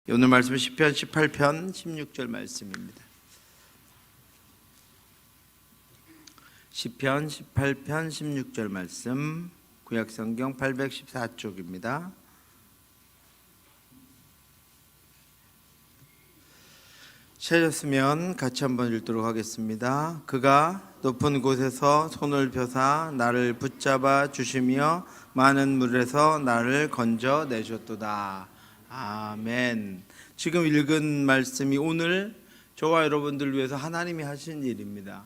오늘 말씀은 시편 18편 16절 말씀입니다. 시편 18편 16절 말씀, 구약성경 814쪽입니다. 찾았으면 같이 한번 읽도록 하겠습니다. 그가 높은 곳에서 손을 펴사 나를 붙잡아 주시며 많은 물에서 나를 건져내셨도다. 아멘. 지금 읽은 말씀이 오늘 저와 여러분들 위해서 하나님이 하신 일입니다.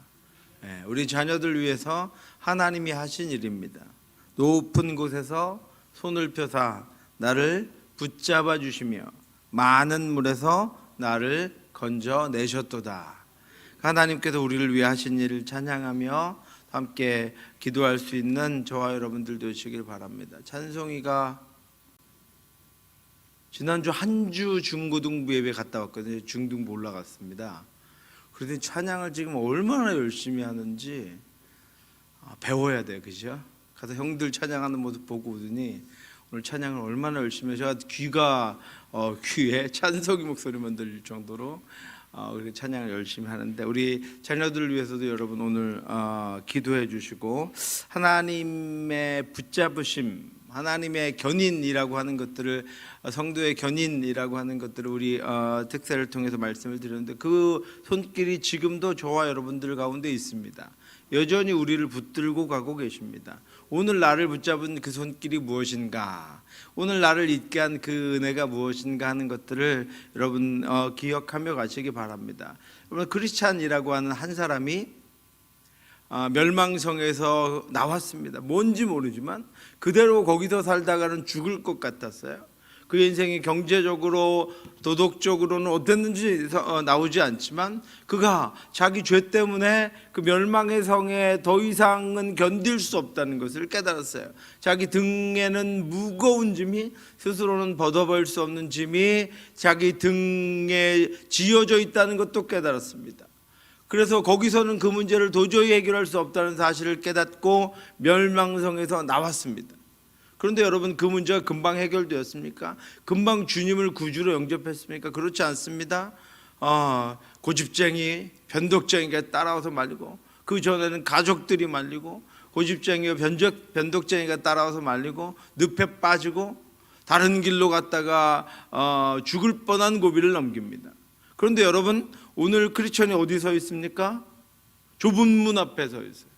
우리 자녀들 위해서 하나님이 하신 일입니다. 높은 곳에서 손을 펴사 나를 붙잡아 주시며 많은 물에서 나를 건져내셨도다. 하나님께서 우리를 위해 하신 일을 찬양하며 함께 기도할 수 있는 저와 여러분들 되시길 바랍니다. 찬송이가 지난주 한 주 중고등부 예배 갔다 왔거든요. 중등부 올라갔습니다. 그런데 찬양을 지금 얼마나 열심히 하는지 배워야 돼요. 그죠? 가서 형들 찬양하는 모습 보고 오더니 오늘 찬양을 얼마나 열심히 해서 제가 귀에 찬송이 목소리만 들릴 정도로 우리 찬양을 열심히 하는데, 우리 자녀들을 위해서도 여러분 오늘 기도해 주시고, 하나님의 붙잡으심, 하나님의 견인이라고 하는 것들을, 성도의 견인이라고 하는 것들을 우리 특세를 통해서 말씀을 드렸는데, 그 손길이 지금도 저와 여러분들 가운데 있습니다. 여전히 우리를 붙들고 가고 계십니다. 오늘 나를 붙잡은 그 손길이 무엇인가, 오늘 나를 잊게 한 그 은혜가 무엇인가 하는 것들을 여러분 기억하며 가시기 바랍니다. 여러분, 크리스찬이라고 하는 한 사람이 멸망성에서 나왔습니다. 뭔지 모르지만 그대로 거기서 살다가는 죽을 것 같았어요. 그 인생이 경제적으로 도덕적으로는 어땠는지 나오지 않지만, 그가 자기 죄 때문에 그 멸망의 성에 더 이상은 견딜 수 없다는 것을 깨달았어요. 자기 등에는 무거운 짐이, 스스로는 벗어버릴 수 없는 짐이 자기 등에 지어져 있다는 것도 깨달았습니다. 그래서 거기서는 그 문제를 도저히 해결할 수 없다는 사실을 깨닫고 멸망성에서 나왔습니다. 그런데 여러분, 그 문제가 금방 해결되었습니까? 금방 주님을 구주로 영접했습니까? 그렇지 않습니다. 고집쟁이, 변덕쟁이가 따라와서 말리고, 그 전에는 가족들이 말리고, 고집쟁이와 변덕쟁이가 따라와서 말리고, 늪에 빠지고 다른 길로 갔다가 죽을 뻔한 고비를 넘깁니다. 그런데 여러분, 오늘 크리스천이 어디 서 있습니까? 좁은 문 앞에 서 있어요.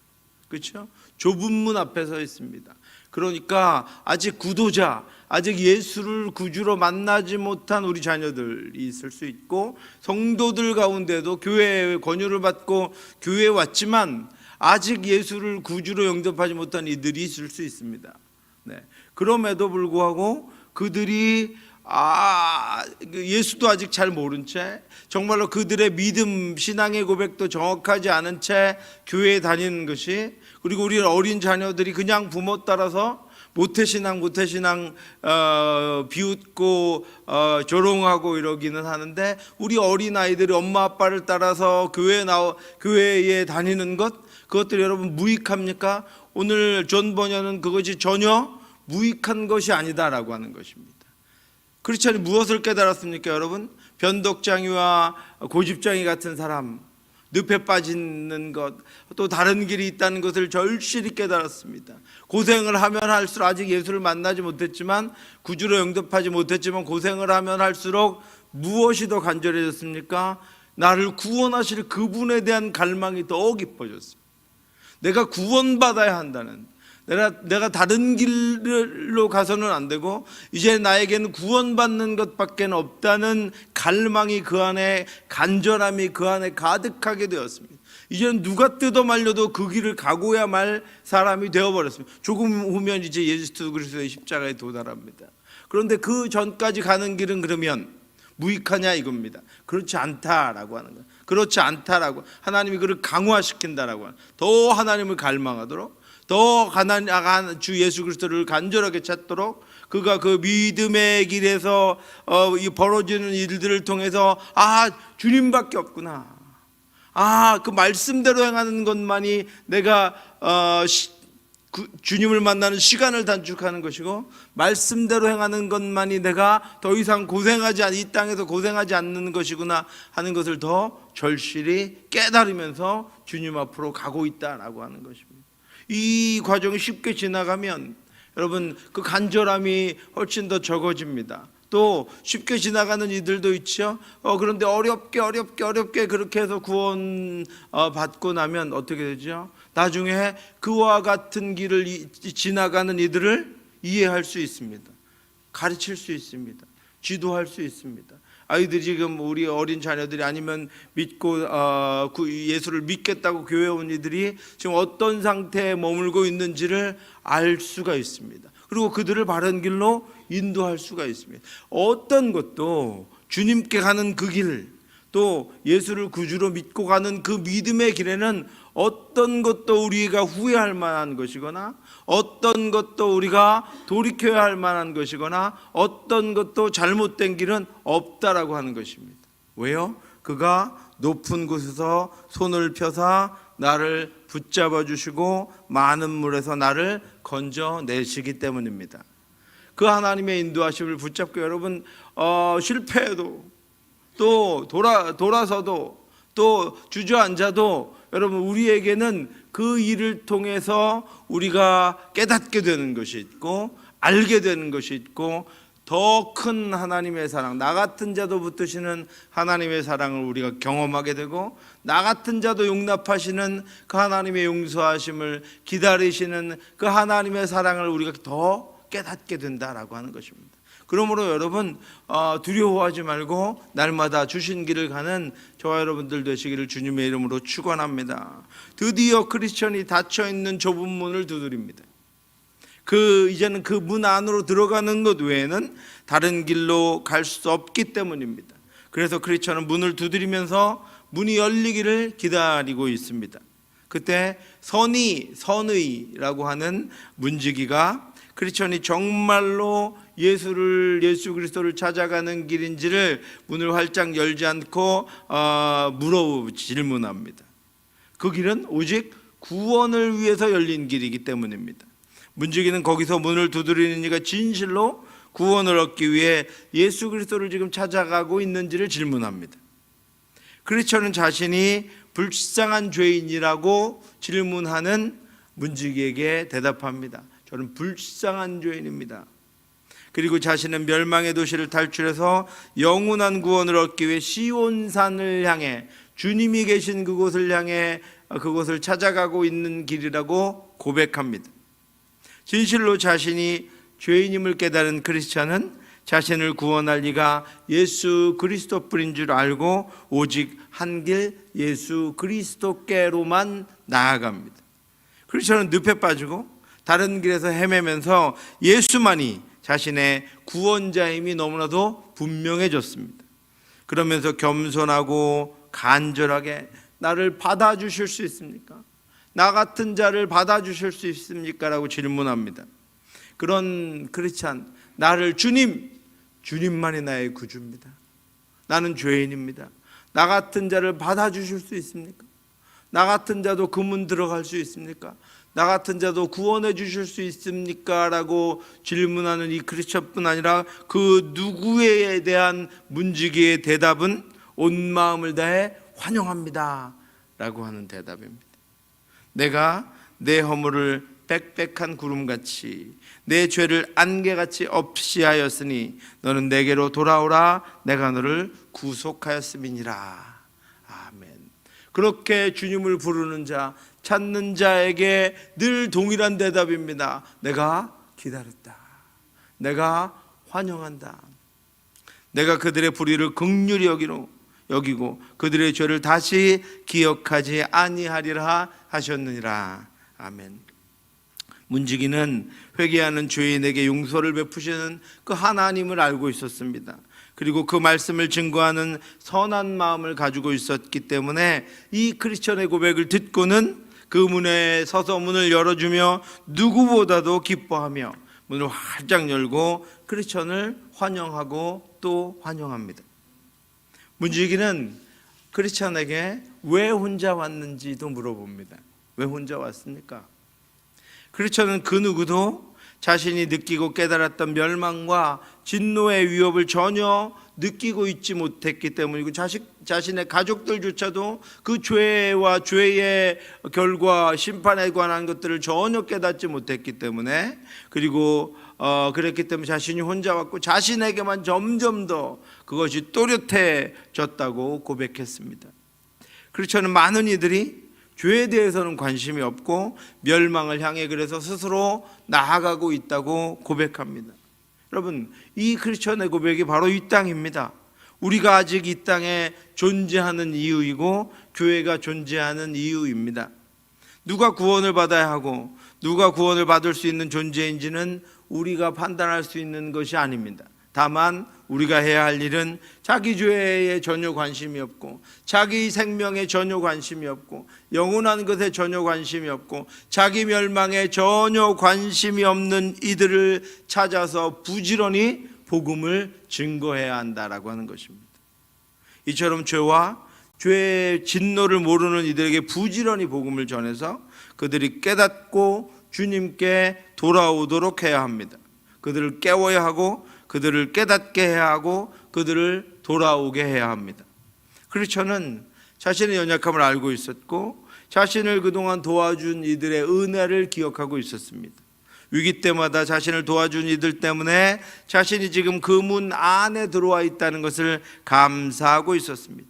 그렇죠? 좁은 문 앞에 서 있습니다. 그러니까 아직 구도자, 아직 예수를 구주로 만나지 못한 우리 자녀들이 있을 수 있고, 성도들 가운데도 교회의 권유를 받고 교회에 왔지만 아직 예수를 구주로 영접하지 못한 이들이 있을 수 있습니다. 그럼에도 불구하고 그들이 예수도 아직 잘 모른 채, 정말로 그들의 믿음, 신앙의 고백도 정확하지 않은 채 교회에 다니는 것이, 그리고 우리 어린 자녀들이 그냥 부모 따라서 모태신앙 비웃고 조롱하고 이러기는 하는데, 우리 어린아이들이 엄마 아빠를 따라서 교회에 다니는 그것들이 여러분 무익합니까? 오늘 존 번연은 그것이 전혀 무익한 것이 아니다라고 하는 것입니다. 크리스천이 무엇을 깨달았습니까? 여러분, 변덕장이와 고집장이 같은 사람, 늪에 빠지는 것, 또 다른 길이 있다는 것을 절실히 깨달았습니다. 고생을 하면 할수록, 아직 예수를 만나지 못했지만, 구주로 영접하지 못했지만 고생을 하면 할수록 무엇이 더 간절해졌습니까? 나를 구원하실 그분에 대한 갈망이 더 깊어졌습니다. 내가 구원받아야 한다는, 내가 다른 길로 가서는 안 되고 이제 나에게는 구원받는 것밖에 없다는 갈망이 그 안에, 간절함이 그 안에 가득하게 되었습니다. 이제는 누가 뜯어 말려도 그 길을 가고야 말 사람이 되어버렸습니다. 조금 후면 이제 예수 그리스도의 십자가에 도달합니다. 그런데 그 전까지 가는 길은 그러면 무익하냐 이겁니다. 그렇지 않다라고 하는 거예요. 그렇지 않다라고, 하나님이 그를 강화시킨다라고 하는, 더 하나님을 갈망하도록, 더 주 예수 그리스도를 간절하게 찾도록, 그가 그 믿음의 길에서 벌어지는 일들을 통해서 주님밖에 없구나, 그 말씀대로 행하는 것만이 내가 주님을 만나는 시간을 단축하는 것이고, 말씀대로 행하는 것만이 내가 더 이상 이 땅에서 고생하지 않는 것이구나 하는 것을 더 절실히 깨달으면서 주님 앞으로 가고 있다라고 하는 것입니다. 이 과정이 쉽게 지나가면 여러분 그 간절함이 훨씬 더 적어집니다. 또 쉽게 지나가는 이들도 있죠. 그런데 어렵게 그렇게 해서 구원 받고 나면 어떻게 되죠? 나중에 그와 같은 길을 지나가는 이들을 이해할 수 있습니다. 가르칠 수 있습니다. 지도할 수 있습니다. 아이들이 지금 우리 어린 자녀들이 아니면 믿고 예수를 믿겠다고 교회 온 이들이 지금 어떤 상태에 머물고 있는지를 알 수가 있습니다. 그리고 그들을 바른 길로 인도할 수가 있습니다. 어떤 것도 주님께 가는 그 길, 또 예수를 구주로 믿고 가는 그 믿음의 길에는 어떤 것도 우리가 후회할 만한 것이거나, 어떤 것도 우리가 돌이켜야 할 만한 것이거나, 어떤 것도 잘못된 길은 없다라고 하는 것입니다. 왜요? 그가 높은 곳에서 손을 펴사 나를 붙잡아 주시고 많은 물에서 나를 건져내시기 때문입니다. 그 하나님의 인도하심을 붙잡고 여러분 실패해도 또 돌아서도 또 주저앉아도 여러분 우리에게는 그 일을 통해서 우리가 깨닫게 되는 것이 있고 알게 되는 것이 있고, 더 큰 하나님의 사랑, 나 같은 자도 붙드시는 하나님의 사랑을 우리가 경험하게 되고, 나 같은 자도 용납하시는 그 하나님의 용서하심을 기다리시는 그 하나님의 사랑을 우리가 더 깨닫게 된다라고 하는 것입니다. 그러므로 여러분 두려워하지 말고 날마다 주신 길을 가는 저와 여러분들 되시기를 주님의 이름으로 축원합니다. 드디어 크리스천이 닫혀있는 좁은 문을 두드립니다. 이제는 그 문 안으로 들어가는 것 외에는 다른 길로 갈 수 없기 때문입니다. 그래서 크리스천은 문을 두드리면서 문이 열리기를 기다리고 있습니다. 그때 선의라고 하는 문지기가 크리스천이 정말로 예수 그리스도를 찾아가는 길인지를 문을 활짝 열지 않고 질문합니다. 그 길은 오직 구원을 위해서 열린 길이기 때문입니다. 문지기는 거기서 문을 두드리는 이가 진실로 구원을 얻기 위해 예수 그리스도를 지금 찾아가고 있는지를 질문합니다. 크리스천은 자신이 불쌍한 죄인이라고 질문하는 문지기에게 대답합니다. 저는 불쌍한 죄인입니다. 그리고 자신은 멸망의 도시를 탈출해서 영원한 구원을 얻기 위해 시온산을 향해, 주님이 계신 그곳을 향해 그곳을 찾아가고 있는 길이라고 고백합니다. 진실로 자신이 죄인임을 깨달은 크리스찬은 자신을 구원할 이가 예수 그리스도뿐인 줄 알고 오직 한 길 예수 그리스도께로만 나아갑니다. 크리스찬은 늪에 빠지고 다른 길에서 헤매면서 예수만이 자신의 구원자임이 너무나도 분명해졌습니다. 그러면서 겸손하고 간절하게 나를 받아주실 수 있습니까? 나 같은 자를 받아주실 수 있습니까? 라고 질문합니다. 그런 크리스찬, 나를 주님만이 나의 구주입니다. 나는 죄인입니다. 나 같은 자를 받아주실 수 있습니까? 나 같은 자도 그 문 들어갈 수 있습니까? 나 같은 자도 구원해 주실 수 있습니까? 라고 질문하는 이 크리스천뿐 아니라 그 누구에 대한 문지기의 대답은 온 마음을 다해 환영합니다 라고 하는 대답입니다. 내가 내 허물을 빽빽한 구름같이 내 죄를 안개같이 없이 하였으니 너는 내게로 돌아오라. 내가 너를 구속하였음이니라. 아멘. 그렇게 주님을 부르는 자, 찾는 자에게 늘 동일한 대답입니다. 내가 기다렸다. 내가 환영한다. 내가 그들의 불의를 긍휼히 여기고 그들의 죄를 다시 기억하지 아니하리라 하셨느니라. 아멘. 문지기는 회개하는 죄인에게 용서를 베푸시는 그 하나님을 알고 있었습니다. 그리고 그 말씀을 증거하는 선한 마음을 가지고 있었기 때문에 이 크리스천의 고백을 듣고는 그 문에 서서 문을 열어주며 누구보다도 기뻐하며 문을 활짝 열고 크리스천을 환영하고 또 환영합니다. 문지기는 크리스천에게 왜 혼자 왔는지도 물어봅니다. 왜 혼자 왔습니까? 크리스천은 그 누구도 자신이 느끼고 깨달았던 멸망과 진노의 위협을 전혀 느끼고 있지 못했기 때문이고, 자신의 가족들조차도 그 죄와 죄의 결과, 심판에 관한 것들을 전혀 깨닫지 못했기 때문에, 그리고 그랬기 때문에 자신이 혼자 왔고 자신에게만 점점 더 그것이 또렷해졌다고 고백했습니다. 크리스천은 많은 이들이 죄에 대해서는 관심이 없고 멸망을 향해 그래서 스스로 나아가고 있다고 고백합니다. 여러분, 이 크리스천의 고백이 바로 이 땅입니다. 우리가 아직 이 땅에 존재하는 이유이고 교회가 존재하는 이유입니다. 누가 구원을 받아야 하고 누가 구원을 받을 수 있는 존재인지는 우리가 판단할 수 있는 것이 아닙니다. 다만 우리가 해야 할 일은 자기 죄에 전혀 관심이 없고 자기 생명에 전혀 관심이 없고 영원한 것에 전혀 관심이 없고 자기 멸망에 전혀 관심이 없는 이들을 찾아서 부지런히 복음을 증거해야 한다라고 하는 것입니다. 이처럼 죄와 죄의 진노를 모르는 이들에게 부지런히 복음을 전해서 그들이 깨닫고 주님께 돌아오도록 해야 합니다. 그들을 깨워야 하고 그들을 깨닫게 해야 하고 그들을 돌아오게 해야 합니다. 크리스천은 자신의 연약함을 알고 있었고 자신을 그동안 도와준 이들의 은혜를 기억하고 있었습니다. 위기 때마다 자신을 도와준 이들 때문에 자신이 지금 그 문 안에 들어와 있다는 것을 감사하고 있었습니다.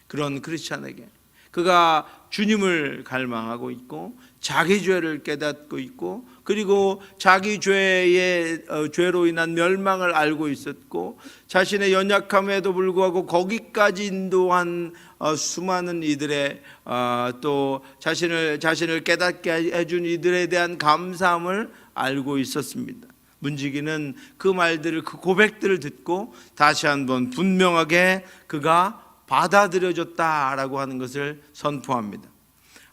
그런 크리스천에게 그가 주님을 갈망하고 있고 자기 죄를 깨닫고 있고 그리고 자기 죄로 인한 멸망을 알고 있었고 자신의 연약함에도 불구하고 거기까지 인도한 수많은 이들의 또 자신을 깨닫게 해준 이들에 대한 감사함을 알고 있었습니다. 문지기는 그 말들을, 그 고백들을 듣고 다시 한번 분명하게 그가 받아들여졌다라고 하는 것을 선포합니다.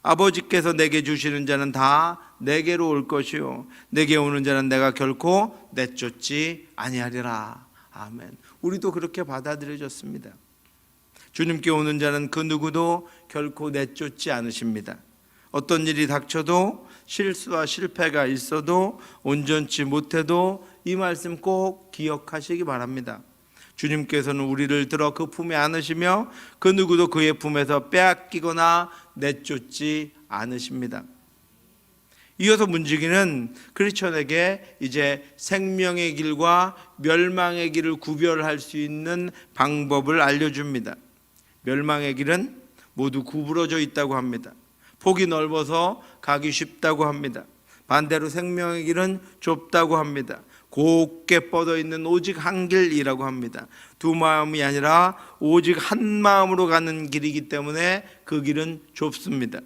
아버지께서 내게 주시는 자는 다 내게로 올 것이요 내게 오는 자는 내가 결코 내쫓지 아니하리라. 아멘. 우리도 그렇게 받아들여졌습니다. 주님께 오는 자는 그 누구도 결코 내쫓지 않으십니다. 어떤 일이 닥쳐도 실수와 실패가 있어도 온전치 못해도 이 말씀 꼭 기억하시기 바랍니다. 주님께서는 우리를 들어 그 품에 안으시며 그 누구도 그의 품에서 빼앗기거나 내쫓지 않으십니다. 이어서 문지기는 크리스천에게 이제 생명의 길과 멸망의 길을 구별할 수 있는 방법을 알려줍니다. 멸망의 길은 모두 구부러져 있다고 합니다. 폭이 넓어서 가기 쉽다고 합니다. 반대로 생명의 길은 좁다고 합니다. 곱게 뻗어 있는 오직 한 길이라고 합니다. 두 마음이 아니라 오직 한 마음으로 가는 길이기 때문에 그 길은 좁습니다.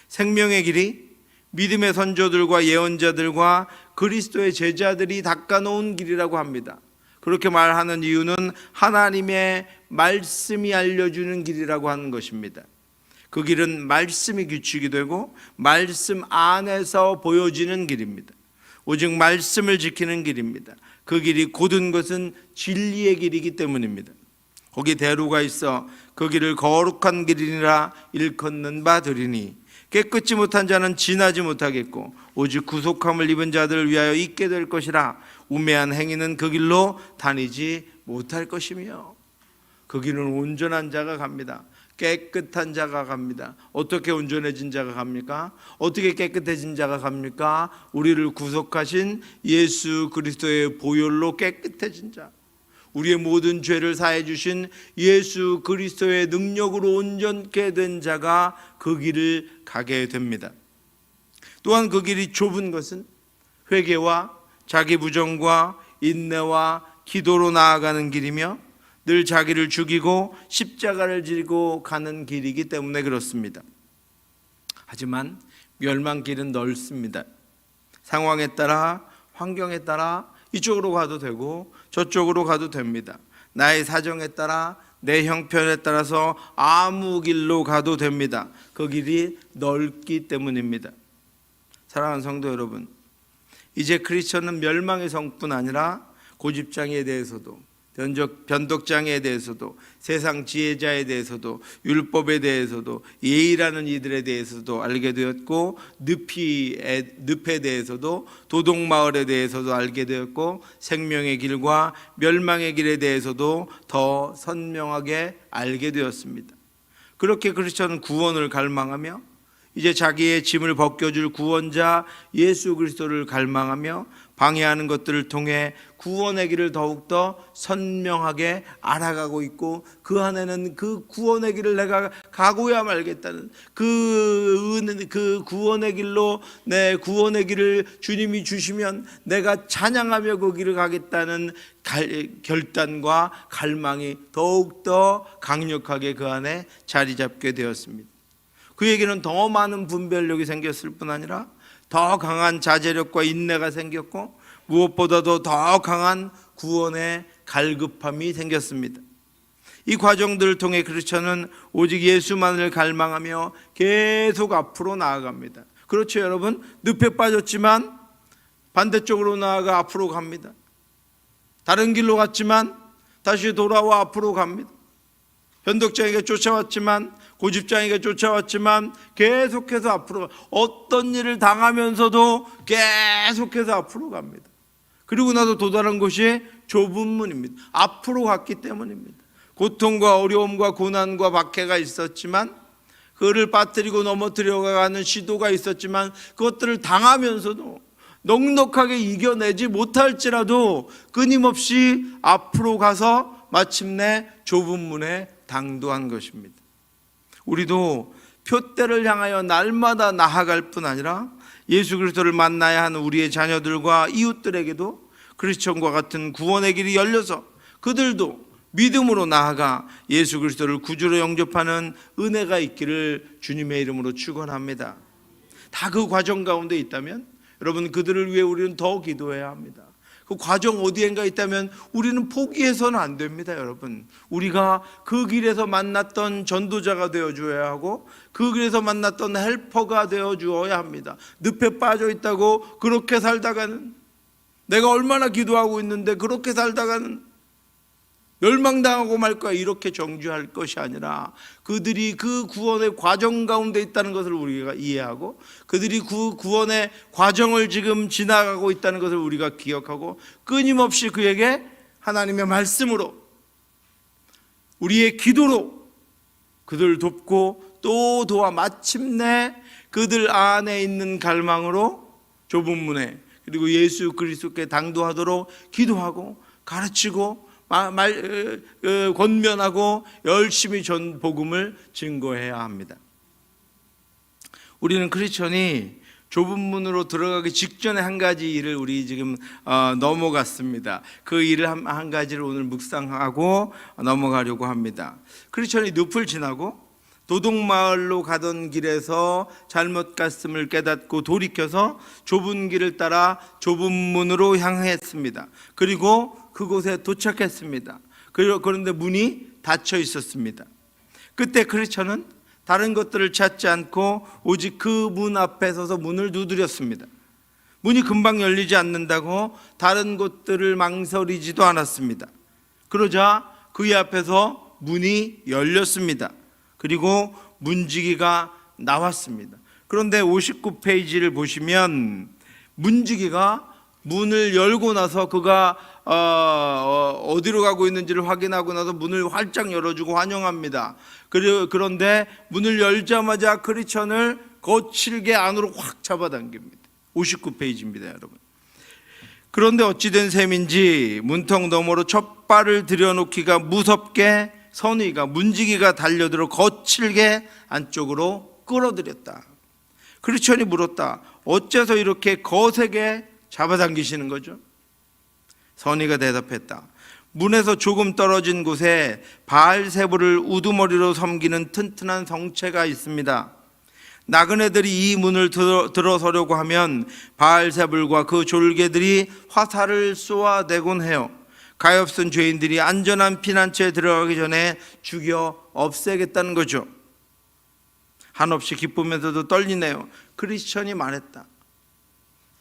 생명의 길이 믿음의 선조들과 예언자들과 그리스도의 제자들이 닦아놓은 길이라고 합니다. 그렇게 말하는 이유는 하나님의 말씀이 알려주는 길이라고 하는 것입니다. 그 길은 말씀이 규칙이 되고 말씀 안에서 보여지는 길입니다. 오직 말씀을 지키는 길입니다. 그 길이 곧은 것은 진리의 길이기 때문입니다. 거기 대로가 있어 그 길을 거룩한 길이라 일컫는 바 되리니 깨끗지 못한 자는 지나지 못하겠고 오직 구속함을 입은 자들을 위하여 있게 될 것이라. 우매한 행위는 그 길로 다니지 못할 것이며. 그 길은 온전한 자가 갑니다. 깨끗한 자가 갑니다. 어떻게 온전해진 자가 갑니까? 어떻게 깨끗해진 자가 갑니까? 우리를 구속하신 예수 그리스도의 보혈로 깨끗해진 자, 우리의 모든 죄를 사해 주신 예수 그리스도의 능력으로 온전케 된 자가 그 길을 가게 됩니다. 또한 그 길이 좁은 것은 회개와 자기 부정과 인내와 기도로 나아가는 길이며 늘 자기를 죽이고 십자가를 지고 가는 길이기 때문에 그렇습니다. 하지만 멸망길은 넓습니다. 상황에 따라, 환경에 따라 이쪽으로 가도 되고 저쪽으로 가도 됩니다. 나의 사정에 따라, 내 형편에 따라서 아무 길로 가도 됩니다. 그 길이 넓기 때문입니다. 사랑하는 성도 여러분, 이제 크리스천은 멸망의 성뿐 아니라 고집장애에 대해서도 변덕장애에 대해서도, 세상 지혜자에 대해서도, 율법에 대해서도, 예의라는 이들에 대해서도 알게 되었고, 늪에 대해서도, 도둑마을에 대해서도 알게 되었고, 생명의 길과 멸망의 길에 대해서도 더 선명하게 알게 되었습니다. 그렇게 크리스천은 구원을 갈망하며 이제 자기의 짐을 벗겨줄 구원자 예수 그리스도를 갈망하며 방해하는 것들을 통해 구원의 길을 더욱더 선명하게 알아가고 있고, 그 안에는 그 구원의 길을 내가 가고야 말겠다는 그 구원의 길로, 내 구원의 길을 주님이 주시면 내가 찬양하며 그 길을 가겠다는 결단과 갈망이 더욱더 강력하게 그 안에 자리 잡게 되었습니다. 그에게는 더 많은 분별력이 생겼을 뿐 아니라 더 강한 자제력과 인내가 생겼고, 무엇보다도 더 강한 구원의 갈급함이 생겼습니다. 이 과정들을 통해 크리스천은 오직 예수만을 갈망하며 계속 앞으로 나아갑니다. 그렇죠, 여러분? 늪에 빠졌지만 반대쪽으로 나아가 앞으로 갑니다. 다른 길로 갔지만 다시 돌아와 앞으로 갑니다. 변덕장에게 쫓아왔지만, 고집장에게 쫓아왔지만 계속해서 앞으로, 어떤 일을 당하면서도 계속해서 앞으로 갑니다. 그리고 나서 도달한 곳이 좁은 문입니다. 앞으로 갔기 때문입니다. 고통과 어려움과 고난과 박해가 있었지만, 그를 빠뜨리고 넘어뜨려가는 시도가 있었지만, 그것들을 당하면서도 넉넉하게 이겨내지 못할지라도 끊임없이 앞으로 가서 마침내 좁은 문에 당도한 것입니다. 우리도 표대를 향하여 날마다 나아갈 뿐 아니라 예수 그리스도를 만나야 하는 우리의 자녀들과 이웃들에게도 크리스천과 같은 구원의 길이 열려서 그들도 믿음으로 나아가 예수 그리스도를 구주로 영접하는 은혜가 있기를 주님의 이름으로 축원합니다. 다 그 과정 가운데 있다면 여러분, 그들을 위해 우리는 더 기도해야 합니다. 그 과정 어디엔가 있다면 우리는 포기해서는 안 됩니다. 여러분, 우리가 그 길에서 만났던 전도자가 되어줘야 하고, 그 길에서 만났던 헬퍼가 되어주어야 합니다. 늪에 빠져 있다고 그렇게 살다가는, 내가 얼마나 기도하고 있는데 그렇게 살다가는 멸망당하고 말 거야, 이렇게 정죄할 것이 아니라, 그들이 그 구원의 과정 가운데 있다는 것을 우리가 이해하고, 그들이 그 구원의 과정을 지금 지나가고 있다는 것을 우리가 기억하고, 끊임없이 그에게 하나님의 말씀으로, 우리의 기도로 그들을 돕고 또 도와 마침내 그들 안에 있는 갈망으로 좁은 문에, 그리고 예수 그리스도께 당도하도록 기도하고 가르치고 권면하고 열심히 전 복음을 증거해야 합니다. 우리는 크리스천이 좁은 문으로 들어가기 직전에 한 가지 일을 우리 지금 넘어갔습니다. 그 일을 한 가지를 오늘 묵상하고 넘어가려고 합니다. 크리스천이 늪을 지나고 도둑마을로 가던 길에서 잘못 갔음을 깨닫고 돌이켜서 좁은 길을 따라 좁은 문으로 향했습니다. 그리고 그곳에 도착했습니다. 그런데 문이 닫혀 있었습니다. 그때 크리스천은 다른 것들을 찾지 않고 오직 그 문 앞에 서서 문을 두드렸습니다. 문이 금방 열리지 않는다고 다른 곳들을 망설이지도 않았습니다. 그러자 그의 앞에서 문이 열렸습니다. 그리고 문지기가 나왔습니다. 그런데 59페이지를 보시면 문지기가 문을 열고 나서 그가 어디로 가고 있는지를 확인하고 나서 문을 활짝 열어주고 환영합니다. 그런데 문을 열자마자 크리스천을 거칠게 안으로 확 잡아당깁니다. 59페이지입니다, 여러분. 그런데 어찌된 셈인지 문턱 너머로 첫 발을 들여놓기가 무섭게 선의가, 문지기가 달려들어 거칠게 안쪽으로 끌어들였다. 크리스천이 물었다. 어째서 이렇게 거세게 잡아당기시는 거죠? 선의가 대답했다. 문에서 조금 떨어진 곳에 바알세불을 우두머리로 섬기는 튼튼한 성체가 있습니다. 나그네들이 이 문을 들어서려고 하면 바알세불과 그 졸개들이 화살을 쏘아대곤 해요. 가엾은 죄인들이 안전한 피난처에 들어가기 전에 죽여 없애겠다는 거죠. 한없이 기쁘면서도 떨리네요. 크리스천이 말했다.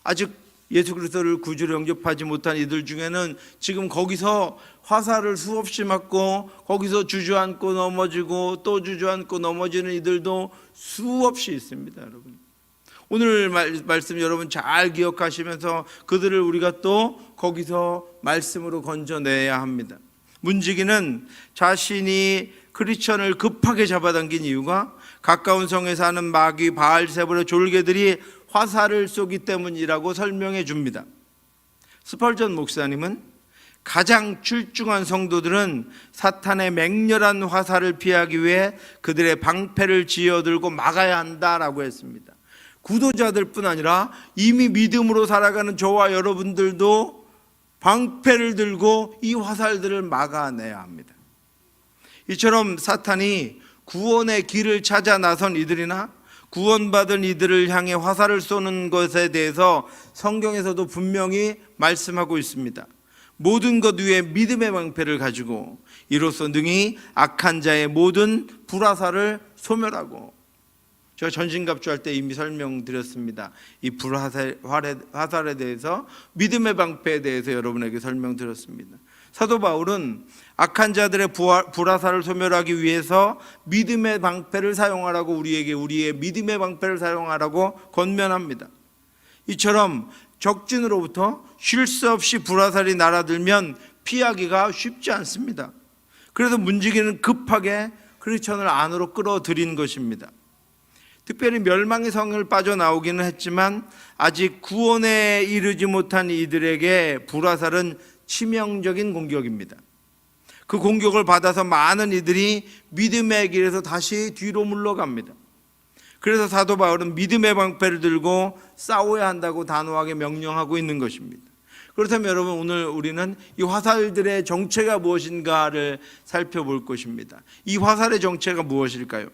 아직 예수 그리스도를 구주로 영접하지 못한 이들 중에는 지금 거기서 화살을 수없이 맞고 거기서 주저앉고 넘어지고 또 주저앉고 넘어지는 이들도 수없이 있습니다. 여러분, 오늘 말씀 여러분 잘 기억하시면서 그들을 우리가 또 거기서 말씀으로 건져내야 합니다. 문지기는 자신이 크리스천을 급하게 잡아당긴 이유가 가까운 성에 사는 마귀 바알세불의 졸개들이 화살을 쏘기 때문이라고 설명해 줍니다. 스펄전 목사님은 가장 출중한 성도들은 사탄의 맹렬한 화살을 피하기 위해 그들의 방패를 쥐어들고 막아야 한다라고 했습니다. 구도자들뿐 아니라 이미 믿음으로 살아가는 저와 여러분들도 방패를 들고 이 화살들을 막아내야 합니다. 이처럼 사탄이 구원의 길을 찾아 나선 이들이나 구원받은 이들을 향해 화살을 쏘는 것에 대해서 성경에서도 분명히 말씀하고 있습니다. 모든 것 위에 믿음의 방패를 가지고 이로써 능히 악한 자의 모든 불화살을 소멸하고, 제가 전신갑주할 때 이미 설명드렸습니다. 이 불화살에 대해서, 믿음의 방패에 대해서 여러분에게 설명드렸습니다. 사도 바울은 악한 자들의 불화살을 소멸하기 위해서 믿음의 방패를 사용하라고 우리에게 우리의 믿음의 방패를 사용하라고 권면합니다. 이처럼 적진으로부터 쉴 수 없이 불화살이 날아들면 피하기가 쉽지 않습니다. 그래서 문지기는 급하게 크리스천을 안으로 끌어들인 것입니다. 특별히 멸망의 성을 빠져나오기는 했지만 아직 구원에 이르지 못한 이들에게 불화살은 치명적인 공격입니다. 그 공격을 받아서 많은 이들이 믿음의 길에서 다시 뒤로 물러갑니다. 그래서 사도 바울은 믿음의 방패를 들고 싸워야 한다고 단호하게 명령하고 있는 것입니다. 그렇다면 여러분, 오늘 우리는 이 화살들의 정체가 무엇인가를 살펴볼 것입니다. 이 화살의 정체가 무엇일까요?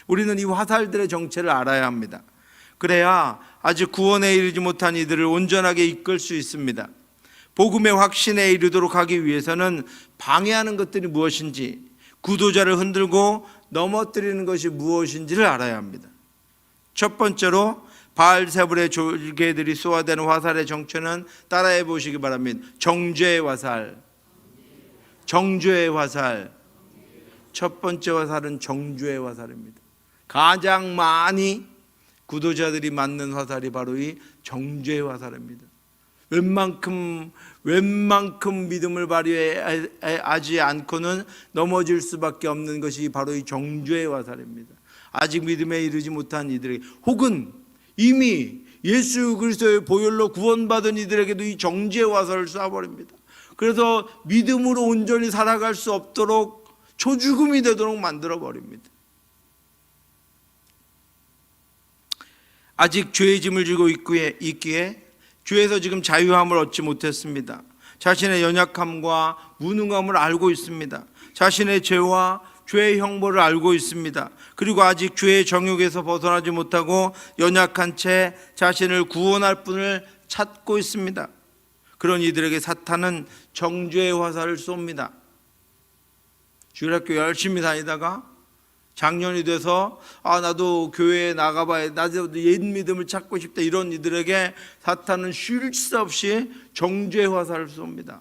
우리는 이 화살들의 정체를 알아야 합니다. 그래야 아직 구원에 이르지 못한 이들을 온전하게 이끌 수 있습니다. 복음의 확신에 이르도록 하기 위해서는 방해하는 것들이 무엇인지, 구도자를 흔들고 넘어뜨리는 것이 무엇인지를 알아야 합니다. 첫 번째로 바알세불의 졸개들이 쏘아대는 화살의 정체는 따라해 보시기 바랍니다. 정죄의 화살. 정죄의 화살. 첫 번째 화살은 정죄의 화살입니다. 가장 많이 구도자들이 맞는 화살이 바로 이 정죄의 화살입니다. 웬만큼 믿음을 발휘하지 않고는 넘어질 수밖에 없는 것이 바로 이 정죄의 화살입니다. 아직 믿음에 이르지 못한 이들에게, 혹은 이미 예수 그리스도의 보혈로 구원받은 이들에게도 이 정죄의 화살을 쏴버립니다. 그래서 믿음으로 온전히 살아갈 수 없도록 초죽음이 되도록 만들어버립니다. 아직 죄의 짐을 지고 있기에 죄에서 지금 자유함을 얻지 못했습니다. 자신의 연약함과 무능함을 알고 있습니다. 자신의 죄와 죄의 형벌을 알고 있습니다. 그리고 아직 죄의 정욕에서 벗어나지 못하고 연약한 채 자신을 구원할 분을 찾고 있습니다. 그런 이들에게 사탄은 정죄의 화살을 쏩니다. 주일학교 열심히 다니다가 작년이 돼서 나도 교회에 나가봐야, 나도 옛 믿음을 찾고 싶다, 이런 이들에게 사탄은 쉴 새 없이 정죄의 화살을 쏩니다.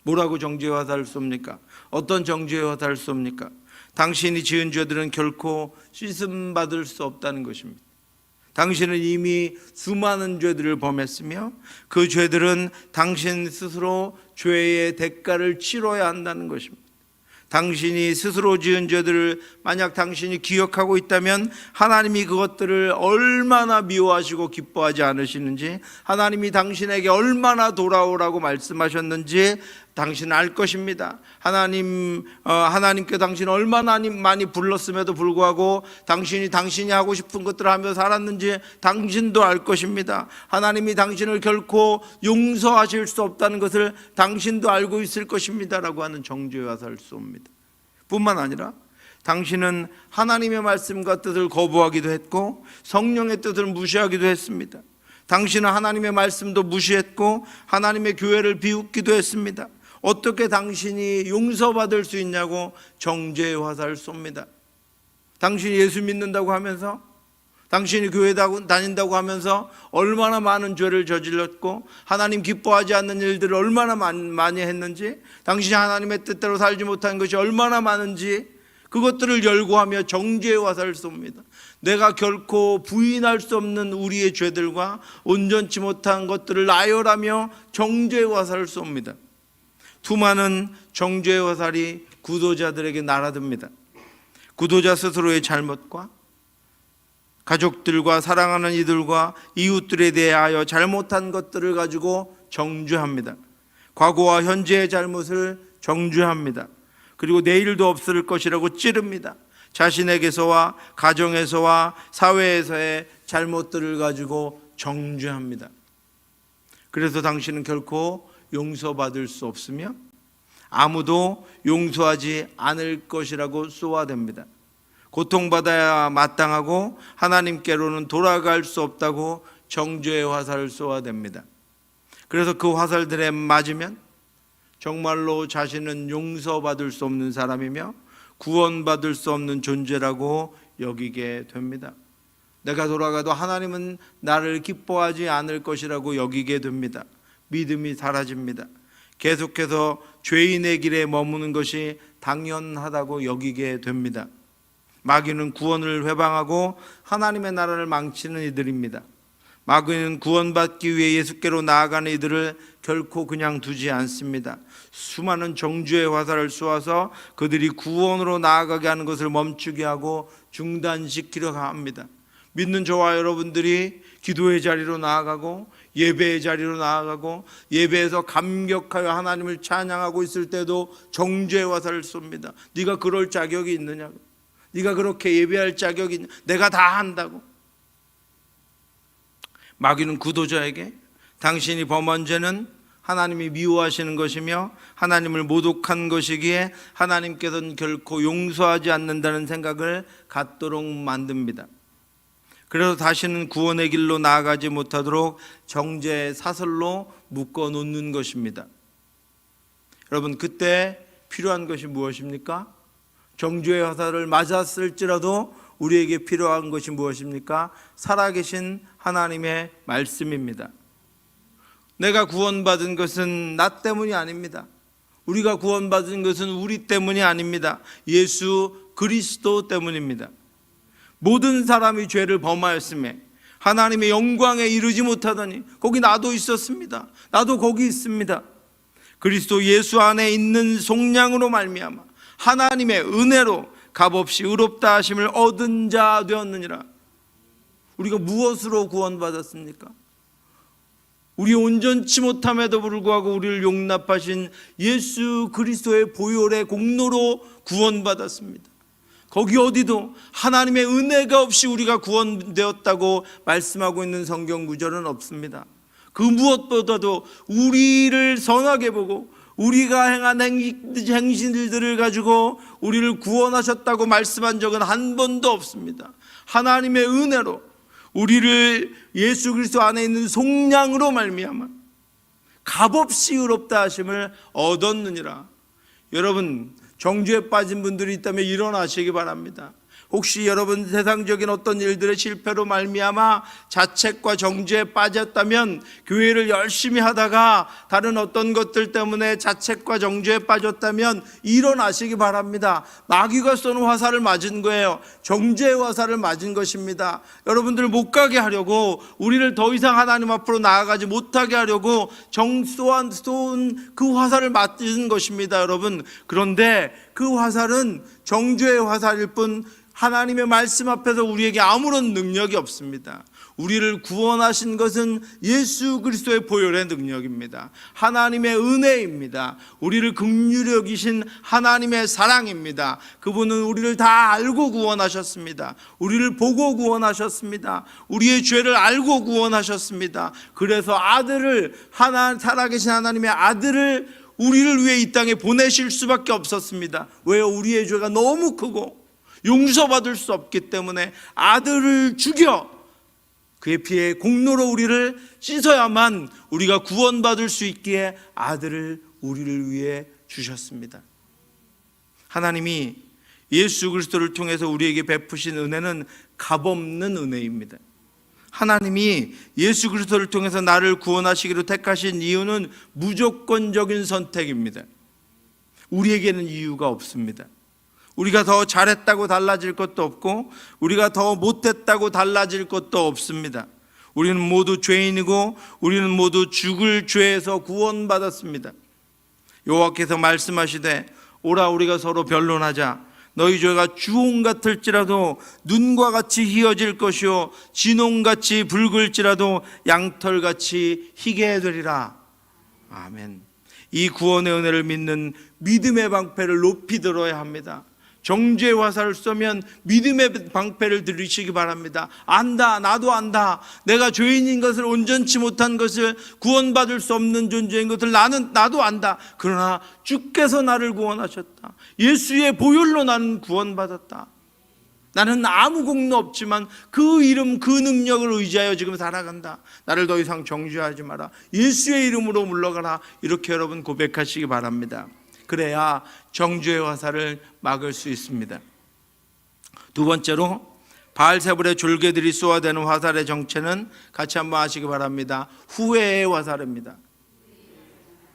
뭐라고 정죄의 화살을 쏩니까? 어떤 정죄의 화살을 쏩니까? 당신이 지은 죄들은 결코 씻음받을 수 없다는 것입니다. 당신은 이미 수많은 죄들을 범했으며 그 죄들은 당신 스스로 죄의 대가를 치러야 한다는 것입니다. 당신이 스스로 지은 죄들을 만약 당신이 기억하고 있다면 하나님이 그것들을 얼마나 미워하시고 기뻐하지 않으시는지, 하나님이 당신에게 얼마나 돌아오라고 말씀하셨는지 당신은 알 것입니다. 하나님께 당신을 얼마나 많이 불렀음에도 불구하고 당신이 하고 싶은 것들을 하며 살았는지 당신도 알 것입니다. 하나님이 당신을 결코 용서하실 수 없다는 것을 당신도 알고 있을 것입니다 라고 하는 정죄의 화살을 쏩니다. 뿐만 아니라 당신은 하나님의 말씀과 뜻을 거부하기도 했고 성령의 뜻을 무시하기도 했습니다. 당신은 하나님의 말씀도 무시했고 하나님의 교회를 비웃기도 했습니다. 어떻게 당신이 용서받을 수 있냐고 정죄의 화살을 쏩니다. 당신이 예수 믿는다고 하면서, 당신이 교회 다닌다고 하면서 얼마나 많은 죄를 저질렀고 하나님 기뻐하지 않는 일들을 얼마나 많이 했는지, 당신이 하나님의 뜻대로 살지 못한 것이 얼마나 많은지 그것들을 열거하며 정죄의 화살을 쏩니다. 내가 결코 부인할 수 없는 우리의 죄들과 온전치 못한 것들을 나열하며 정죄의 화살을 쏩니다. 수많은 정죄의 화살이 구도자들에게 날아듭니다. 구도자 스스로의 잘못과 가족들과 사랑하는 이들과 이웃들에 대하여 잘못한 것들을 가지고 정죄합니다. 과거와 현재의 잘못을 정죄합니다. 그리고 내일도 없을 것이라고 찌릅니다. 자신에게서와 가정에서와 사회에서의 잘못들을 가지고 정죄합니다. 그래서 당신은 결코 용서받을 수 없으며 아무도 용서하지 않을 것이라고 쏘아댑니다. 고통받아야 마땅하고 하나님께로는 돌아갈 수 없다고 정죄의 화살을 쏘아댑니다. 그래서 그 화살들에 맞으면 정말로 자신은 용서받을 수 없는 사람이며 구원받을 수 없는 존재라고 여기게 됩니다. 내가 돌아가도 하나님은 나를 기뻐하지 않을 것이라고 여기게 됩니다. 믿음이 사라집니다. 계속해서 죄인의 길에 머무는 것이 당연하다고 여기게 됩니다. 마귀는 구원을 회방하고 하나님의 나라를 망치는 이들입니다. 마귀는 구원받기 위해 예수께로 나아가는 이들을 결코 그냥 두지 않습니다. 수많은 정죄의 화살을 쏘아서 그들이 구원으로 나아가게 하는 것을 멈추게 하고 중단시키려 합니다. 믿는 저와 여러분들이 기도의 자리로 나아가고 예배의 자리로 나아가고 예배에서 감격하여 하나님을 찬양하고 있을 때도 정죄의 화살을 쏩니다. 네가 그럴 자격이 있느냐고, 네가 그렇게 예배할 자격이 있냐, 내가 다 한다고. 마귀는 구도자에게 당신이 범한 죄는 하나님이 미워하시는 것이며 하나님을 모독한 것이기에 하나님께서는 결코 용서하지 않는다는 생각을 갖도록 만듭니다. 그래서 다시는 구원의 길로 나아가지 못하도록 정죄의 사슬로 묶어 놓는 것입니다. 여러분, 그때 필요한 것이 무엇입니까? 정죄의 화살을 맞았을지라도 우리에게 필요한 것이 무엇입니까? 살아계신 하나님의 말씀입니다. 내가 구원받은 것은 나 때문이 아닙니다. 우리가 구원받은 것은 우리 때문이 아닙니다. 예수 그리스도 때문입니다. 모든 사람이 죄를 범하였음에 하나님의 영광에 이르지 못하더니 거기 나도 있었습니다. 나도 거기 있습니다. 그리스도 예수 안에 있는 속량으로 말미암아 하나님의 은혜로 값없이 의롭다 하심을 얻은 자 되었느니라. 우리가 무엇으로 구원받았습니까? 우리 온전치 못함에도 불구하고 우리를 용납하신 예수 그리스도의 보혈의 공로로 구원받았습니다. 거기 어디도 하나님의 은혜가 없이 우리가 구원되었다고 말씀하고 있는 성경 구절은 없습니다. 그 무엇보다도 우리를 선하게 보고 우리가 행한 행실들을 가지고 우리를 구원하셨다고 말씀한 적은 한 번도 없습니다. 하나님의 은혜로 우리를 예수 그리스도 안에 있는 속량으로 말미암아 값없이 의롭다 하심을 얻었느니라. 여러분, 정죄에 빠진 분들이 있다면 일어나시기 바랍니다. 혹시 여러분 세상적인 어떤 일들의 실패로 말미암아 자책과 정죄에 빠졌다면, 교회를 열심히 하다가 다른 어떤 것들 때문에 자책과 정죄에 빠졌다면 일어나시기 바랍니다. 마귀가 쏘는 화살을 맞은 거예요. 정죄의 화살을 맞은 것입니다. 여러분들을 못 가게 하려고, 우리를 더 이상 하나님 앞으로 나아가지 못하게 하려고 쏜 그 화살을 맞은 것입니다, 여러분. 그런데 그 화살은 정죄의 화살일 뿐 하나님의 말씀 앞에서 우리에게 아무런 능력이 없습니다. 우리를 구원하신 것은 예수 그리스도의 보혈의 능력입니다. 하나님의 은혜입니다. 우리를 긍휼히 여기신 하나님의 사랑입니다. 그분은 우리를 다 알고 구원하셨습니다. 우리를 보고 구원하셨습니다. 우리의 죄를 알고 구원하셨습니다. 그래서 아들을, 살아계신 하나님의 아들을 우리를 위해 이 땅에 보내실 수밖에 없었습니다. 왜요? 우리의 죄가 너무 크고 용서받을 수 없기 때문에 아들을 죽여 그의 피의 공로로 우리를 씻어야만 우리가 구원받을 수 있기에 아들을 우리를 위해 주셨습니다. 하나님이 예수 그리스도를 통해서 우리에게 베푸신 은혜는 값없는 은혜입니다. 하나님이 예수 그리스도를 통해서 나를 구원하시기로 택하신 이유는 무조건적인 선택입니다. 우리에게는 이유가 없습니다. 우리가 더 잘했다고 달라질 것도 없고 우리가 더 못했다고 달라질 것도 없습니다. 우리는 모두 죄인이고 우리는 모두 죽을 죄에서 구원받았습니다. 여호와께서 말씀하시되 오라 우리가 서로 변론하자. 너희 죄가 주홍 같을지라도 눈과 같이 희어질 것이요 진홍같이 붉을지라도 양털같이 희게 되리라. 아멘. 이 구원의 은혜를 믿는 믿음의 방패를 높이 들어야 합니다. 정죄의 화살을 쏘면 믿음의 방패를 들이시기 바랍니다. 안다, 나도 안다. 내가 죄인인 것을, 온전치 못한 것을, 구원받을 수 없는 존재인 것을 나도 안다. 그러나 주께서 나를 구원하셨다. 예수의 보혈로 나는 구원받았다. 나는 아무 공로 없지만 그 이름, 그 능력을 의지하여 지금 살아간다. 나를 더 이상 정죄하지 마라. 예수의 이름으로 물러가라. 이렇게 여러분 고백하시기 바랍니다. 그래야 정죄의 화살을 막을 수 있습니다. 두 번째로 바알세불의 졸개들이 쏘아대는 화살의 정체는 같이 한번 하시기 바랍니다. 후회의 화살입니다.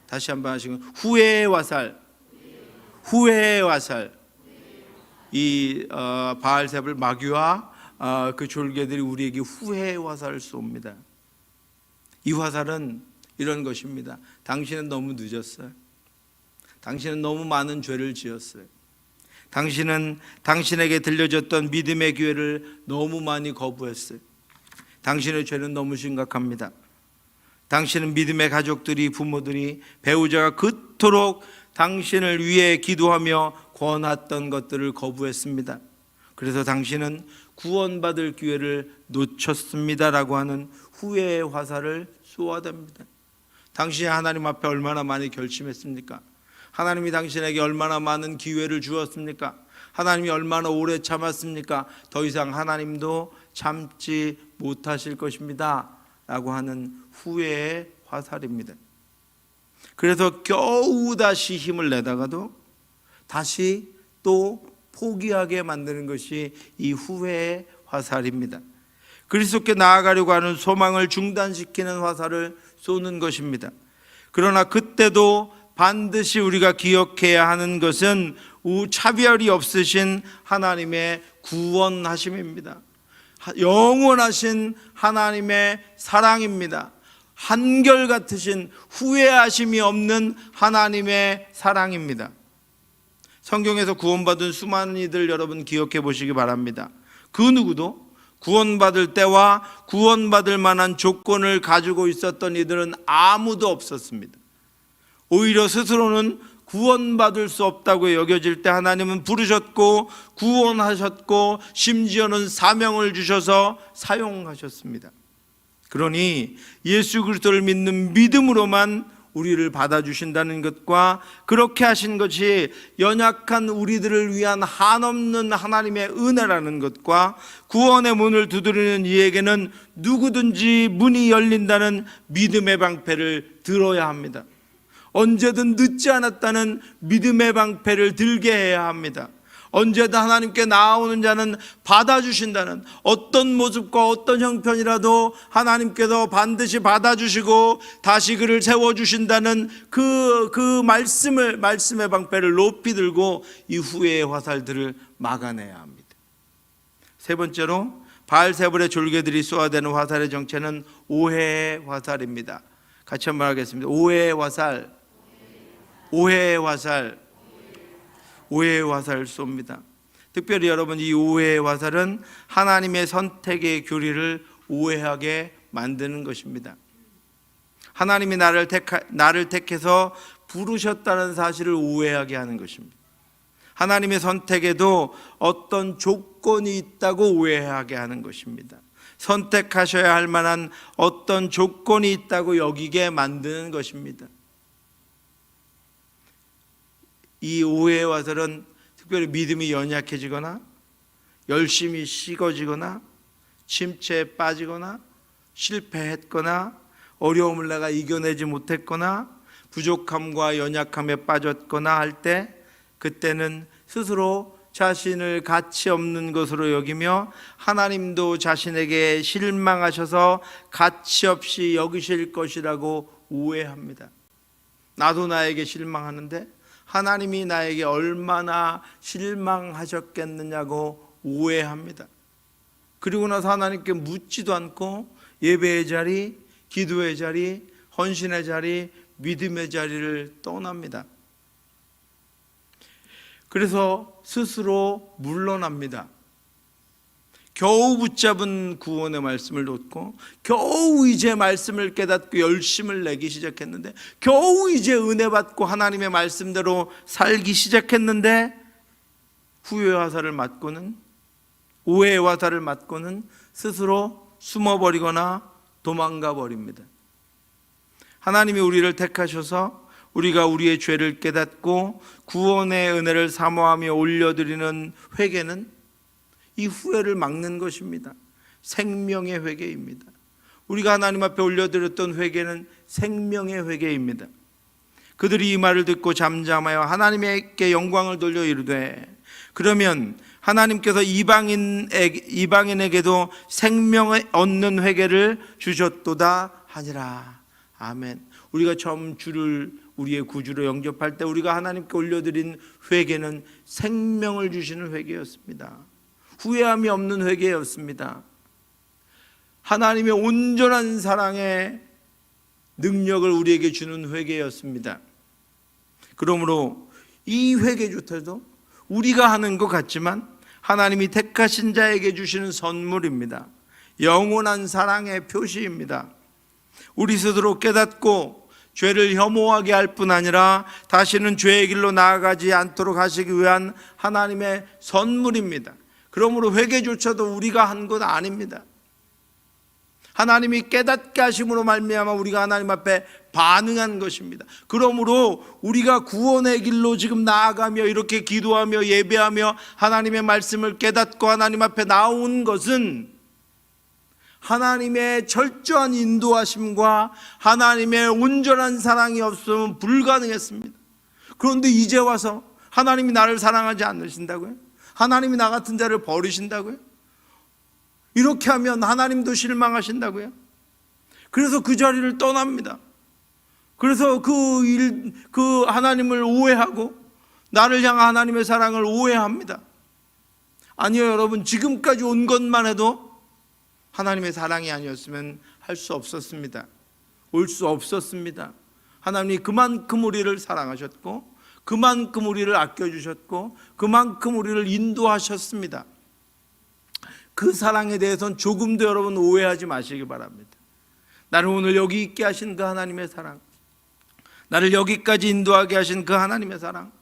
다시 한번 하시고, 후회의 화살. 후회의 화살. 이 바알세불 마귀와 그 졸개들이 우리에게 후회의 화살을 쏩니다. 이 화살은 이런 것입니다. 당신은 너무 늦었어요. 당신은 너무 많은 죄를 지었어요. 당신은 당신에게 들려줬던 믿음의 기회를 너무 많이 거부했어요. 당신의 죄는 너무 심각합니다. 당신은 믿음의 가족들이, 부모들이, 배우자가 그토록 당신을 위해 기도하며 권했던 것들을 거부했습니다. 그래서 당신은 구원받을 기회를 놓쳤습니다라고 하는 후회의 화살을 쏘아댑니다. 당신이 하나님 앞에 얼마나 많이 결심했습니까? 하나님이 당신에게 얼마나 많은 기회를 주었습니까? 하나님이 얼마나 오래 참았습니까? 더 이상 하나님도 참지 못하실 것입니다 라고 하는 후회의 화살입니다. 그래서 겨우 다시 힘을 내다가도 다시 또 포기하게 만드는 것이 이 후회의 화살입니다. 그리스도께 나아가려고 하는 소망을 중단시키는 화살을 쏘는 것입니다. 그러나 그때도 반드시 우리가 기억해야 하는 것은 차별이 없으신 하나님의 구원하심입니다. 영원하신 하나님의 사랑입니다. 한결같으신 후회하심이 없는 하나님의 사랑입니다. 성경에서 구원받은 수많은 이들 여러분 기억해 보시기 바랍니다. 그 누구도 구원받을 때와 구원받을 만한 조건을 가지고 있었던 이들은 아무도 없었습니다. 오히려 스스로는 구원받을 수 없다고 여겨질 때 하나님은 부르셨고 구원하셨고 심지어는 사명을 주셔서 사용하셨습니다. 그러니 예수 그리스도를 믿는 믿음으로만 우리를 받아주신다는 것과 그렇게 하신 것이 연약한 우리들을 위한 한없는 하나님의 은혜라는 것과 구원의 문을 두드리는 이에게는 누구든지 문이 열린다는 믿음의 방패를 들어야 합니다. 언제든 늦지 않았다는 믿음의 방패를 들게 해야 합니다. 언제든 하나님께 나아오는 자는 받아주신다는, 어떤 모습과 어떤 형편이라도 하나님께서 반드시 받아주시고 다시 그를 세워주신다는 그 말씀의 방패를 높이 들고 이 후회의 화살들을 막아내야 합니다. 세 번째로 바알세불의 졸개들이 쏘아대는 화살의 정체는 오해의 화살입니다. 같이 한번 하겠습니다. 오해의 화살. 오해의 화살. 오해의 화살을 쏩니다. 특별히 여러분, 이 오해의 화살은 하나님의 선택의 교리를 오해하게 만드는 것입니다. 하나님이 나를 택해서 부르셨다는 사실을 오해하게 하는 것입니다. 하나님의 선택에도 어떤 조건이 있다고 오해하게 하는 것입니다. 선택하셔야 할 만한 어떤 조건이 있다고 여기게 만드는 것입니다. 이 오해의 화살은 특별히 믿음이 연약해지거나 열심히 식어지거나 침체에 빠지거나 실패했거나 어려움을 내가 이겨내지 못했거나 부족함과 연약함에 빠졌거나 할 때, 그때는 스스로 자신을 가치 없는 것으로 여기며 하나님도 자신에게 실망하셔서 가치 없이 여기실 것이라고 오해합니다. 나도 나에게 실망하는데 하나님이 나에게 얼마나 실망하셨겠느냐고 오해합니다. 그리고 나서 하나님께 묻지도 않고 예배의 자리, 기도의 자리, 헌신의 자리, 믿음의 자리를 떠납니다. 그래서 스스로 물러납니다. 겨우 붙잡은 구원의 말씀을 놓고 겨우 이제 말씀을 깨닫고 열심을 내기 시작했는데, 겨우 이제 은혜 받고 하나님의 말씀대로 살기 시작했는데 후회의 화살을 맞고는, 오해의 화살을 맞고는 스스로 숨어버리거나 도망가 버립니다. 하나님이 우리를 택하셔서 우리가 우리의 죄를 깨닫고 구원의 은혜를 사모하며 올려드리는 회개는 이 후회를 막는 것입니다. 생명의 회개입니다. 우리가 하나님 앞에 올려드렸던 회개는 생명의 회개입니다. 그들이 이 말을 듣고 잠잠하여 하나님께 영광을 돌려 이르되, 그러면 하나님께서 이방인에게도 생명을 얻는 회개를 주셨도다 하니라. 아멘. 우리가 처음 주를 우리의 구주로 영접할 때 우리가 하나님께 올려드린 회개는 생명을 주시는 회개였습니다. 후회함이 없는 회개였습니다. 하나님의 온전한 사랑의 능력을 우리에게 주는 회개였습니다. 그러므로 이 회개조차도 우리가 하는 것 같지만 하나님이 택하신 자에게 주시는 선물입니다. 영원한 사랑의 표시입니다. 우리 스스로 깨닫고 죄를 혐오하게 할 뿐 아니라 다시는 죄의 길로 나아가지 않도록 하시기 위한 하나님의 선물입니다. 그러므로 회개조차도 우리가 한 것 아닙니다. 하나님이 깨닫게 하심으로 말미암아 우리가 하나님 앞에 반응한 것입니다. 그러므로 우리가 구원의 길로 지금 나아가며 이렇게 기도하며 예배하며 하나님의 말씀을 깨닫고 하나님 앞에 나온 것은 하나님의 철저한 인도하심과 하나님의 온전한 사랑이 없으면 불가능했습니다. 그런데 이제 와서 하나님이 나를 사랑하지 않으신다고요? 하나님이 나 같은 자를 버리신다고요? 이렇게 하면 하나님도 실망하신다고요? 그래서 그 자리를 떠납니다. 그래서 그 하나님을 오해하고 나를 향한 하나님의 사랑을 오해합니다. 아니요, 여러분, 지금까지 온 것만 해도 하나님의 사랑이 아니었으면 할 수 없었습니다. 올 수 없었습니다. 하나님이 그만큼 우리를 사랑하셨고 그만큼 우리를 아껴주셨고 그만큼 우리를 인도하셨습니다. 그 사랑에 대해서는 조금도 여러분 오해하지 마시기 바랍니다. 나를 오늘 여기 있게 하신 그 하나님의 사랑, 나를 여기까지 인도하게 하신 그 하나님의 사랑,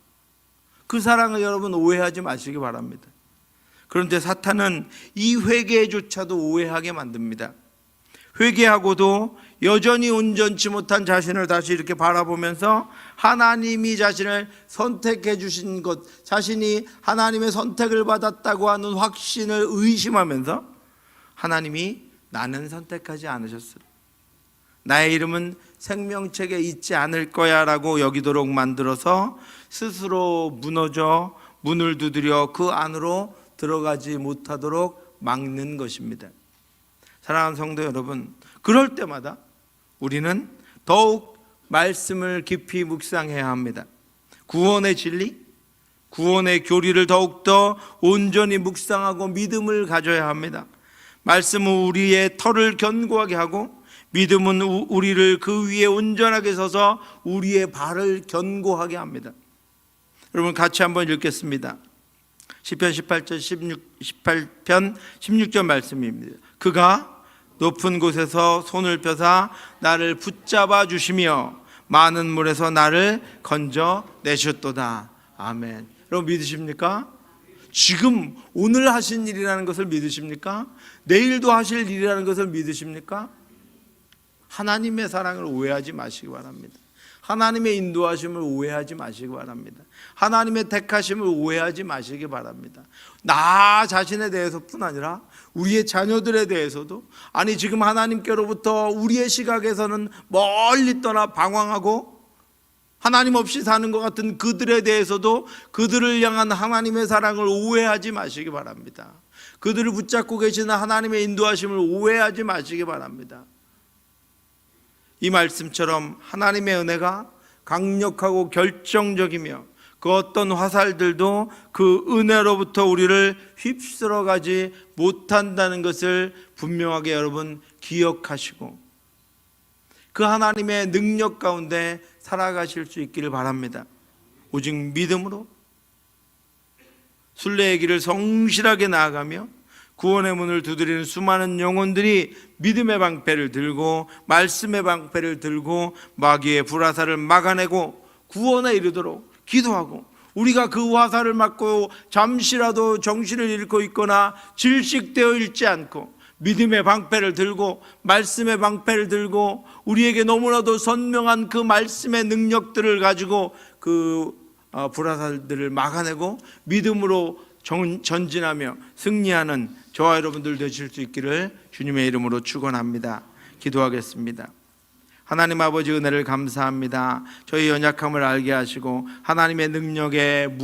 그 사랑을 여러분 오해하지 마시기 바랍니다. 그런데 사탄은 이 회개조차도 오해하게 만듭니다. 회개하고도 여전히 온전치 못한 자신을 다시 이렇게 바라보면서 하나님이 자신을 선택해 주신 것, 자신이 하나님의 선택을 받았다고 하는 확신을 의심하면서 하나님이 나는 선택하지 않으셨으리, 나의 이름은 생명책에 있지 않을 거야 라고 여기도록 만들어서 스스로 무너져 문을 두드려 그 안으로 들어가지 못하도록 막는 것입니다. 사랑하는 성도 여러분, 그럴 때마다 우리는 더욱 말씀을 깊이 묵상해야 합니다. 구원의 진리, 구원의 교리를 더욱더 온전히 묵상하고 믿음을 가져야 합니다. 말씀은 우리의 털을 견고하게 하고 믿음은 우리를 그 위에 온전하게 서서 우리의 발을 견고하게 합니다. 여러분 같이 한번 읽겠습니다. 시편 18편 16절 말씀입니다. 그가 높은 곳에서 손을 펴사 나를 붙잡아 주시며 많은 물에서 나를 건져 내셨도다. 아멘. 여러분 믿으십니까? 지금 오늘 하신 일이라는 것을 믿으십니까? 내일도 하실 일이라는 것을 믿으십니까? 하나님의 사랑을 오해하지 마시기 바랍니다. 하나님의 인도하심을 오해하지 마시기 바랍니다. 하나님의 택하심을 오해하지 마시기 바랍니다. 나 자신에 대해서뿐 아니라 우리의 자녀들에 대해서도, 아니 지금 하나님께로부터 우리의 시각에서는 멀리 떠나 방황하고 하나님 없이 사는 것 같은 그들에 대해서도 그들을 향한 하나님의 사랑을 오해하지 마시기 바랍니다. 그들을 붙잡고 계시는 하나님의 인도하심을 오해하지 마시기 바랍니다. 이 말씀처럼 하나님의 은혜가 강력하고 결정적이며 그 어떤 화살들도 그 은혜로부터 우리를 휩쓸어 가지 못한다는 것을 분명하게 여러분 기억하시고 그 하나님의 능력 가운데 살아가실 수 있기를 바랍니다. 오직 믿음으로 순례의 길을 성실하게 나아가며 구원의 문을 두드리는 수많은 영혼들이 믿음의 방패를 들고 말씀의 방패를 들고 마귀의 불화살을 막아내고 구원에 이르도록 기도하고, 우리가 그 화살을 맞고 잠시라도 정신을 잃고 있거나 질식되어 있지 않고 믿음의 방패를 들고 말씀의 방패를 들고 우리에게 너무나도 선명한 그 말씀의 능력들을 가지고 그 불화살들을 막아내고 믿음으로 전진하며 승리하는 저와 여러분들 되실 수 있기를 주님의 이름으로 축원합니다. 기도하겠습니다. 하나님 아버지 은혜를 감사합니다. 저희 연약함을 알게 하시고 하나님의 능력의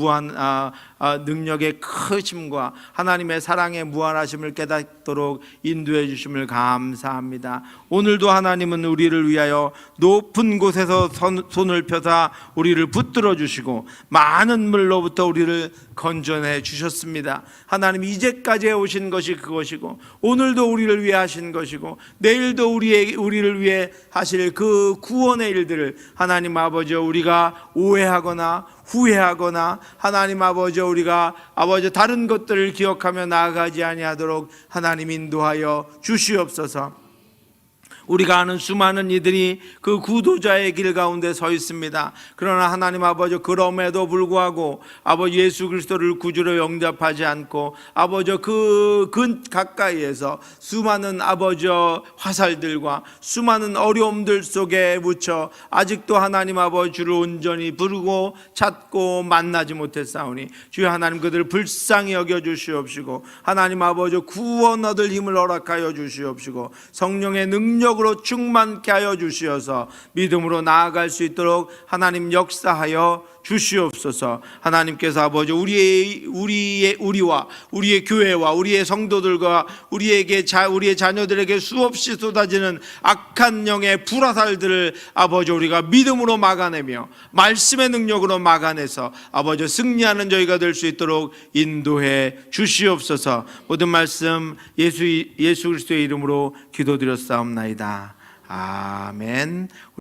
능력의 크심과 하나님의 사랑의 무한하심을 깨닫도록 인도해 주심을 감사합니다. 오늘도 하나님은 우리를 위하여 높은 곳에서 손을 펴사 우리를 붙들어 주시고 많은 물로부터 우리를 건져내 주셨습니다. 하나님 이제까지 해오신 것이 그것이고 오늘도 우리를 위해 하신 것이고 내일도 우리를 위해 하실 그 구원의 일들을 하나님 아버지 우리가 오해하거나 후회하거나 하나님 아버지 우리가 다른 것들을 기억하며 나아가지 아니하도록 하나님 인도하여 주시옵소서. 우리가 아는 수많은 이들이 그 구도자의 길 가운데 서 있습니다. 그러나 하나님 아버지 그럼에도 불구하고 아버지 예수 그리스도를 구주로 영접하지 않고 아버지 그 가까이에서 수많은 아버지 화살들과 수많은 어려움들 속에 묻혀 아직도 하나님 아버지 주를 온전히 부르고 찾고 만나지 못했사오니 주여 하나님 그들을 불쌍히 여겨 주시옵시고 하나님 아버지 구원 얻을 힘을 허락하여 주시옵시고 성령의 능력 으로 충만케 하여 주시어서 믿음으로 나아갈 수 있도록 하나님 역사하여 주시옵소서. 하나님께서 아버지 우리와 우리의 교회와 우리의 성도들과 우리의 자녀들에게 수없이 쏟아지는 악한 영의 불화살들을 아버지 우리가 믿음으로 막아내며 말씀의 능력으로 막아내서 아버지 승리하는 저희가 될 수 있도록 인도해 주시옵소서. 모든 말씀 예수 그리스도의 이름으로 기도드렸사옵나이다. 아멘.